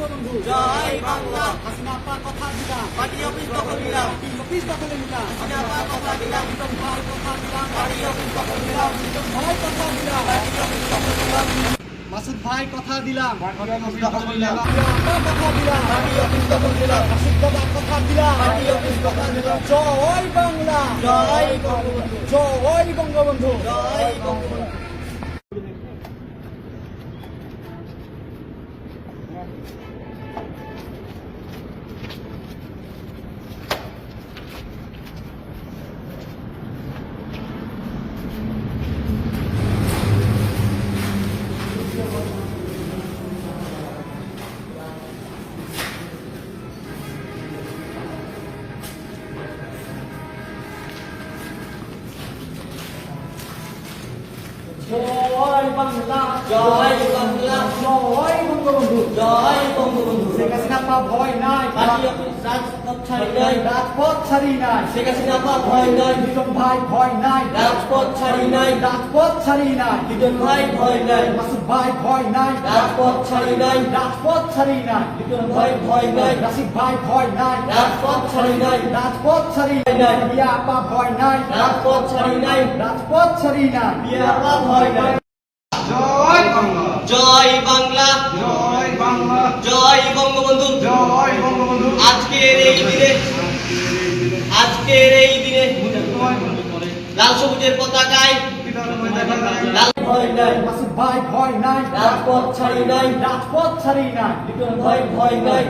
বঙ্গবন্ধু জয় বাংলা। হাসিনা আপার কথা দিলাম, party office দখল নিলাম, অফিস দখলে নিলাম, হাসিনা আপার কথা দিলাম, লিটন ভাই কথা দিলাম, পার্টি অফিস দখল নিলাম, লিটন ভাই কথা দিলাম, পার্টি অফিস দখল নিলাম, মাসুদ ভাই কথা দিলাম, পার্টি অফিস দখল নিলাম, আপা কথা দিলাম, পার্টি অফিস দখল নিলাম, মাসুদ বাবার কথা দিলাম। পার্টি অফিস দখল নিলাম। জয় বাংলা, জয় বঙ্গবন্ধু, জয় বঙ্গবন্ধু। জয় বঙ্গবন্ধু। জয় বাংলা, জয় বাংলা, জয় বঙ্গবন্ধু। জয় বঙ্গবন্ধু। শেখ হাসিনা পা ভয় নাই, পার্টি অফিস রাজপথ ছাড়ি নাই, রাজপথ ছাড়ি নাই, শেখ হাসিনা পা ভয় নাই, লিটন ভাই ভয় নাই, রাজপথ ছাড়ি নাই, রাজপথ ছাড়ি নাই, লিটন ভাই ভয় নাই, মাসুদ ভাই ভয় নাই, রাজপথ ছাড়ি নাই, রাজপথ ছাড়ি নাই, লিটন ভাই ভয় নাই, রাশিদ ভাই ভয় নাই, রাজপথ ছাড়ি নাই, রাজপথ ছাড়ি নাই, বিয়া আপা ভয় নাই, রাজপথ ছাড়ি নাই, রাজপথ ছাড়ি নাই, বিয়া আপা ভয় নাই। জয় বাংলা, জয় বাংলা, জয় বাংলা, জয় বঙ্গবন্ধু। জয় বঙ্গবন্ধু। আজকের এই দিনে, আজকের এই দিনে লাল সবুজের পতাকায় লাল ভয় নাই, মাসুদ ভাই ভয় নাই, রাজপথ ছাড়ি নাই, রাজপথ ছাড়ি নাই, লিটন ভাই ভয় নাই।